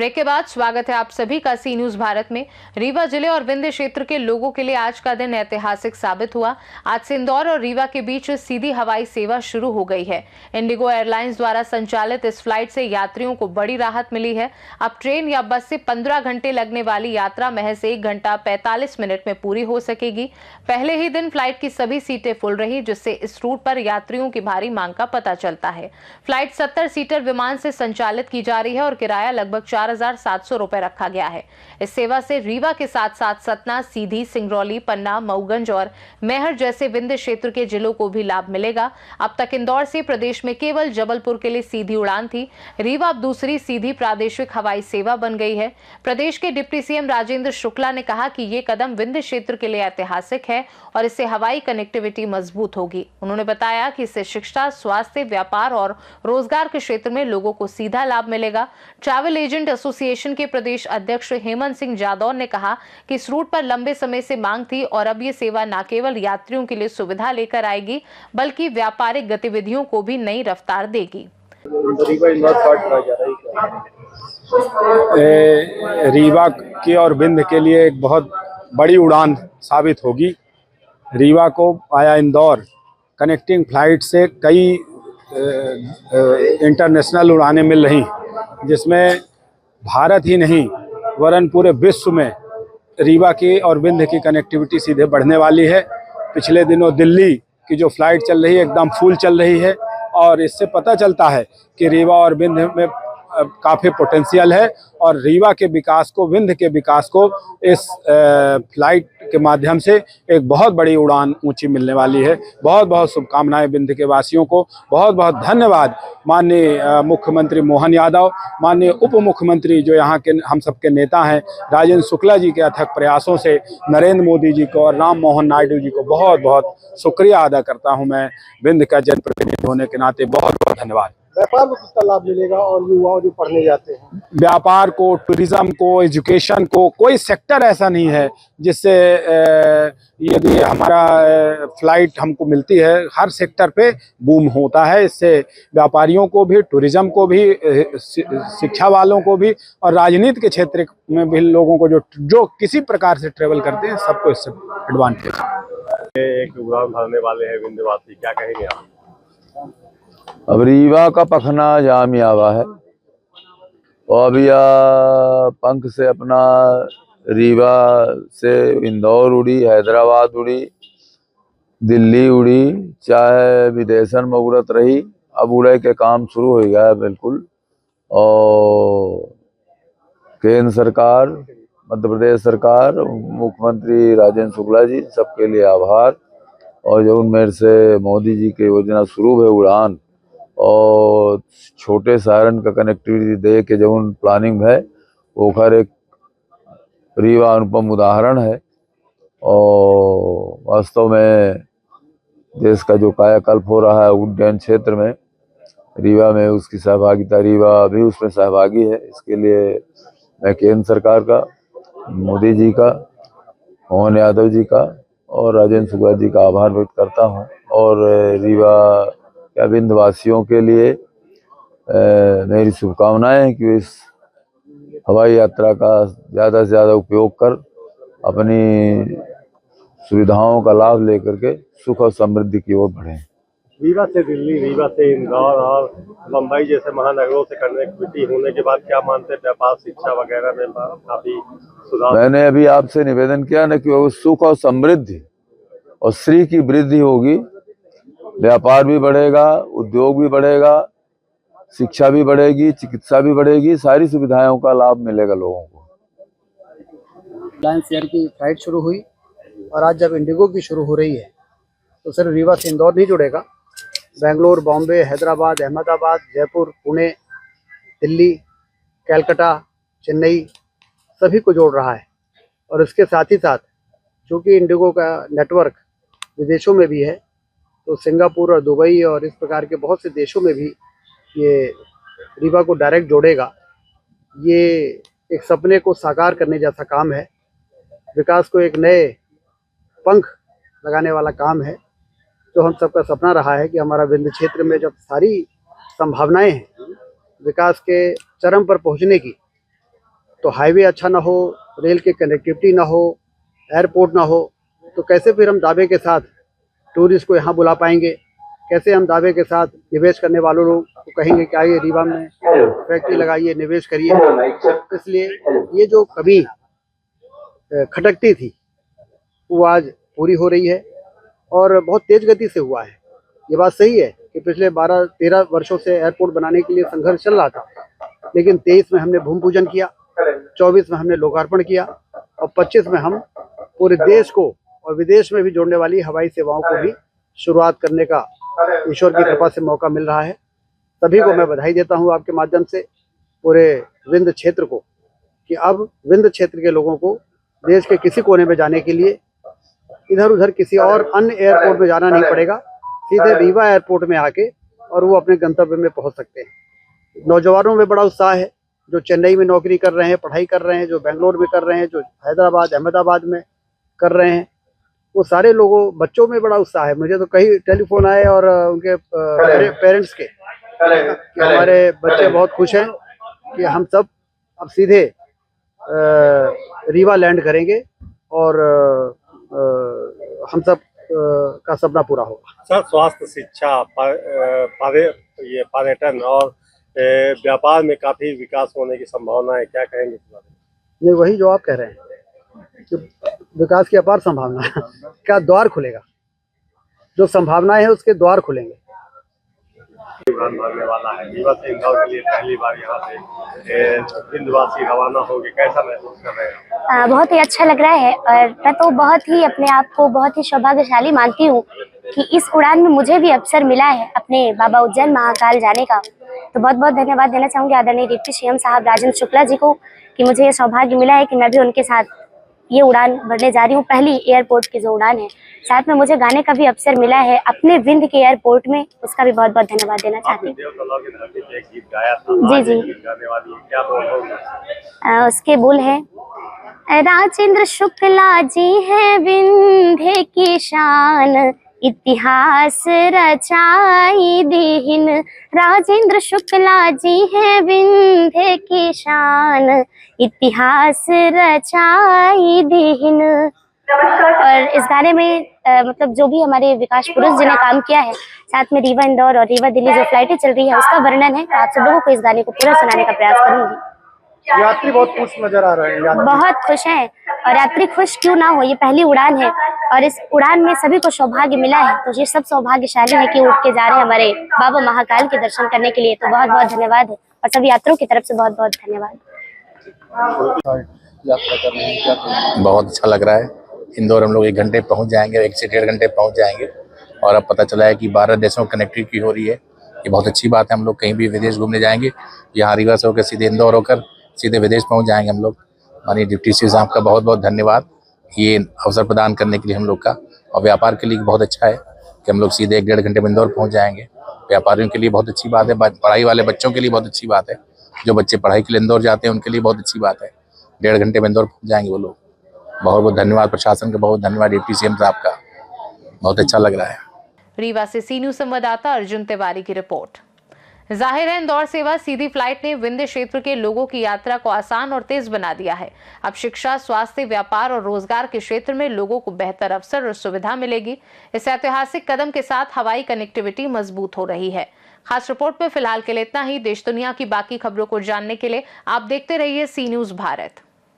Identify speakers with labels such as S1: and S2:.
S1: Break के बाद स्वागत है आप सभी का सी न्यूज भारत में। रीवा जिले और विंध्य क्षेत्र के लोगों के लिए आज का दिन ऐतिहासिक साबित हुआ। आज से इंदौर और रीवा के बीच सीधी हवाई सेवा शुरू हो गई है। इंडिगो एयरलाइंस द्वारा संचालित इस फ्लाइट से यात्रियों को बड़ी राहत मिली है। अब ट्रेन या बस से 15 घंटे लगने वाली यात्रा महज 1 घंटा 45 मिनट में पूरी हो सकेगी। पहले ही दिन फ्लाइट की सभी सीटें फुल रही, जिससे इस रूट पर यात्रियों की भारी मांग का पता चलता है। फ्लाइट 70 सीटर विमान से संचालित की जा रही है और किराया लगभग 4,700 रुपए रखा गया है। इस सेवा से रीवा के साथ साथ सतना, सीधी, सिंगरौली, पन्ना, मऊगंज और मैहर जैसे विंध्य क्षेत्र के जिलों को भी लाभ मिलेगा। अब तक इंदौर से प्रदेश में केवल जबलपुर के लिए सीधी उड़ान थी। रीवा अब दूसरी सीधी प्रादेशिक हवाई सेवा बन गई है। प्रदेश के डिप्टी सीएम राजेंद्र शुक्ला ने कहा कि ये कदम विंध्य क्षेत्र के लिए ऐतिहासिक है और इससे हवाई कनेक्टिविटी मजबूत होगी। उन्होंने बताया कि इससे शिक्षा, स्वास्थ्य, व्यापार और रोजगार के क्षेत्र में लोगों को सीधा लाभ मिलेगा। ट्रैवल एजेंट एसोसिएशन के प्रदेश अध्यक्ष हेमंत सिंह जादौर ने कहा कि इस रूट पर लंबे समय से मांग थी और अब ये सेवा न केवल यात्रियों के लिए सुविधा लेकर आएगी, बल्कि व्यापारिक गतिविधियों को भी नई रफ्तार देगी।
S2: रीवा की और विंध्य के लिए एक बहुत बड़ी उड़ान साबित होगी। रीवा को आया इंदौर कनेक्टिंग फ्लाइट से कई इंटरनेशनल उड़ानें मिल रही, जिसमें भारत ही नहीं वरन पूरे विश्व में रीवा की और विंध्य की कनेक्टिविटी सीधे बढ़ने वाली है। पिछले दिनों दिल्ली की जो फ्लाइट चल रही है एकदम फुल चल रही है और इससे पता चलता है कि रीवा और विंध्य में काफ़ी पोटेंशियल है और रीवा के विकास को, विंध्य के विकास को इस फ्लाइट के माध्यम से एक बहुत बड़ी उड़ान ऊंची मिलने वाली है। बहुत बहुत शुभकामनाएं विंध्य के वासियों को। बहुत बहुत धन्यवाद माननीय मुख्यमंत्री मोहन यादव, माननीय उप मुख्यमंत्री जो यहाँ के हम सबके नेता हैं राजेंद्र शुक्ला जी के अथक प्रयासों से नरेंद्र मोदी जी को और राम मोहन नायडू जी को बहुत बहुत शुक्रिया अदा करता हूँ। मैं विंध्य का जनप्रतिनिधि होने के नाते बहुत बहुत धन्यवाद।
S3: व्यापार को कितना लाभ मिलेगा और युवाओं जो पढ़ने जाते हैं?
S2: व्यापार को, टूरिज्म को, एजुकेशन को, कोई सेक्टर ऐसा नहीं है जिससे यदि हमारा फ्लाइट हमको मिलती है, हर सेक्टर पे बूम होता है। इससे व्यापारियों को भी, टूरिज्म को भी, शिक्षा वालों को भी और राजनीति के क्षेत्र में भी लोगों को जो किसी प्रकार से ट्रेवल करते हैं सबको इससे एडवांटेज है।
S3: एक उड़ान भरने वाले हैं विंध्यवासी, क्या कहेंगे आप?
S4: अब रीवा का पखना जामियावा है और अभी पंख से अपना रीवा से इंदौर उड़ी, हैदराबाद उड़ी, दिल्ली उड़ी, चाहे विदेशन में उड़त रही, अब उड़े के काम शुरू हो गया है बिल्कुल। और केंद्र सरकार, मध्य प्रदेश सरकार, मुख्यमंत्री राजेंद्र शुक्ला जी, सबके लिए आभार। और जो मेरे से मोदी जी की योजना शुरू है उड़ान और छोटे शहरन का कनेक्टिविटी दे के जो प्लानिंग है वो खैर एक रीवा अनुपम उदाहरण है। और वास्तव में देश का जो कायाकल्प हो रहा है उड्डयन क्षेत्र में, रीवा में उसकी सहभागिता, रीवा भी उसमें सहभागी है। इसके लिए मैं केंद्र सरकार का, मोदी जी का, मोहन यादव जी का और राजेंद्र शुक्ला जी का आभार व्यक्त करता हूँ। और रीवा या विंध्यवासियों के लिए मेरी शुभकामनाएं हैं कि इस हवाई यात्रा का ज़्यादा से ज़्यादा उपयोग कर अपनी सुविधाओं का लाभ लेकर के सुख और समृद्धि की ओर बढ़ें।
S3: रीवा से दिल्ली, रीवा से इंदौर और बम्बई जैसे महानगरों से कनेक्टिविटी होने के बाद क्या मानते हैं व्यापार, शिक्षा वगैरह में काफी सुधार?
S4: मैंने अभी आपसे निवेदन किया ना कि वो सुख और समृद्धि और श्री की वृद्धि होगी। व्यापार भी बढ़ेगा, उद्योग भी बढ़ेगा, शिक्षा भी बढ़ेगी, चिकित्सा भी बढ़ेगी, सारी सुविधाओं का लाभ मिलेगा लोगों को।
S5: रिलायंस एयर की फ्लाइट शुरू हुई और आज जब इंडिगो की शुरू हो रही है तो सिर्फ रीवा से इंदौर नहीं जुड़ेगा, बेंगलोर, बॉम्बे, हैदराबाद, अहमदाबाद, जयपुर, पुणे, दिल्ली, कलकत्ता, चेन्नई सभी को जोड़ रहा है। और इसके साथ ही साथ चूँकि इंडिगो का नेटवर्क विदेशों में भी है तो सिंगापुर और दुबई और इस प्रकार के बहुत से देशों में भी ये रीवा को डायरेक्ट जोड़ेगा। ये एक सपने को साकार करने जैसा काम है, विकास को एक नए पंख लगाने वाला काम है। जो हम सबका सपना रहा है कि हमारा विंध्य क्षेत्र में जब सारी संभावनाएं हैं विकास के चरम पर पहुंचने की, तो हाईवे अच्छा ना हो, रेल की कनेक्टिविटी ना हो, एयरपोर्ट ना हो, तो कैसे फिर हम दावे के साथ टूरिस्ट को यहाँ बुला पाएंगे? कैसे हम दावे के साथ निवेश करने वालों को कहेंगे कि आइए रीवा में फैक्ट्री लगाइए, निवेश करिए? इसलिए ये जो कमी खटकती थी वो आज पूरी हो रही है और बहुत तेज गति से हुआ है। ये बात सही है कि पिछले 12-13 वर्षों से एयरपोर्ट बनाने के लिए संघर्ष चल रहा था, लेकिन 23 में हमने भूमि पूजन किया, 24 में हमने लोकार्पण किया और 25 में हम पूरे देश को और विदेश में भी जोड़ने वाली हवाई सेवाओं को भी शुरुआत करने का ईश्वर की कृपा से मौका मिल रहा है। सभी को मैं बधाई देता हूं आपके माध्यम से, पूरे विंध्य क्षेत्र को, कि अब विंध्य क्षेत्र के लोगों को देश के किसी कोने में जाने के लिए इधर उधर किसी और अन्य एयरपोर्ट में जाना नहीं पड़ेगा। सीधे रीवा एयरपोर्ट में आके और वो अपने गंतव्य में पहुंच सकते हैं। नौजवानों में बड़ा उत्साह है, जो चेन्नई में नौकरी कर रहे हैं, पढ़ाई कर रहे हैं, जो बेंगलोर में कर रहे हैं, जो हैदराबाद अहमदाबाद में कर रहे हैं, वो सारे लोगों, बच्चों में बड़ा उत्साह है। मुझे तो कई टेलीफोन आए और उनके पेरेंट्स के कि हमारे बच्चे बहुत खुश हैं कि हम सब अब सीधे रीवा लैंड करेंगे और हम सब का सपना पूरा होगा।
S3: सर, स्वास्थ्य, शिक्षा, ये पर्यटन और व्यापार में काफी विकास होने की संभावना है, क्या कहेंगे?
S5: नहीं, वही जो आप कह रहे हैं कि विकास की अपार संभावना है। क्या द्वार खुलेगा? जो संभावनाएं हैं उसके द्वार खुलेंगे।
S3: उड़ान भरने वाला है रीवा से इंदौर के लिए, पहली बार यहाँ से विंध्यवासी रवाना होंगे, कैसा महसूस कर रहे हैं?
S6: बहुत ही अच्छा लग रहा है और मैं तो बहुत ही अपने आप को बहुत ही सौभाग्यशाली मानती हूँ कि इस उड़ान में मुझे भी अवसर मिला है अपने बाबा उज्जैन महाकाल जाने का। तो बहुत बहुत धन्यवाद देना चाहूँगी आदरणीय डिप्टी सीएम साहब राजेंद्र शुक्ला जी को कि मुझे ये सौभाग्य मिला है कि मैं भी उनके साथ ये उड़ान भरने जा रही हूँ, पहली एयरपोर्ट की जो उड़ान है। साथ में मुझे गाने का भी अवसर मिला है अपने विंध्य के एयरपोर्ट में, उसका भी बहुत बहुत धन्यवाद देना चाहती हूँ। जी जी, उसके बोल है, राजेंद्र शुक्ला जी है विंध्य की शान, इतिहास रचाई दीन। राजेंद्र शुक्ला जी है विंध्य की शान, इतिहास रचाई दीन। और इस गाने में मतलब जो भी हमारे विकास पुरुष जी ने काम किया है, साथ में रीवा इंदौर और रीवा दिल्ली जो फ्लाइटें चल रही है उसका वर्णन है। आप सब लोगों को इस गाने को पूरा सुनाने का प्रयास करूंगी।
S5: यात्री बहुत खुश नजर आ रहे हैं,
S6: बहुत खुश हैं और यात्री खुश क्यों ना हो, ये पहली उड़ान है और इस उड़ान में सभी को सौभाग्य मिला है। तो ये सब सौभाग्यशाली है कि उठ के जा रहे हैं हमारे बाबा महाकाल के दर्शन करने के लिए। तो बहुत बहुत धन्यवाद है और सभी यात्रियों की तरफ से बहुत बहुत धन्यवाद।
S7: बहुत अच्छा लग रहा है। इंदौर हम लोग 1 घंटे पहुंच जाएंगे, 1 से 1.5 घंटे पहुंच जाएंगे और अब पता चला है कि 12 देशों में कनेक्टिविटी हो रही है। ये बहुत अच्छी बात है। हम लोग कहीं भी विदेश घूमने जाएंगे, यहाँ रीवा से होकर सीधे इंदौर होकर सीधे विदेश पहुंच जाएंगे हम लोग। माननीय डिप्टी सी साहब का बहुत बहुत धन्यवाद, ये अवसर प्रदान करने के लिए हम लोग का। और व्यापार के लिए बहुत अच्छा है कि हम लोग सीधे 1-1.5 घंटे में इंदौर पहुंच जाएंगे। व्यापारियों के लिए बहुत अच्छी बात है, पढ़ाई वाले बच्चों के लिए बहुत अच्छी बात है। जो बच्चे पढ़ाई के लिए इंदौर जाते हैं उनके लिए बहुत अच्छी बात है। 1.5 घंटे में इंदौर पहुंच जाएंगे वो लोग। बहुत बहुत धन्यवाद प्रशासन का, बहुत धन्यवाद डिप्टी सीएम साहब का, बहुत अच्छा लग रहा है।
S1: रीवा से सी न्यूज संवाददाता अर्जुन तिवारी की रिपोर्ट। जाहिर है इंदौर सेवा सीधी फ्लाइट ने विंध्य क्षेत्र के लोगों की यात्रा को आसान और तेज बना दिया है। अब शिक्षा, स्वास्थ्य, व्यापार और रोजगार के क्षेत्र में लोगों को बेहतर अवसर और सुविधा मिलेगी। इस ऐतिहासिक कदम के साथ हवाई कनेक्टिविटी मजबूत हो रही है। खास रिपोर्ट में फिलहाल के लिए इतना ही। देश दुनिया की बाकी खबरों को जानने के लिए आप देखते रहिए सी न्यूज भारत।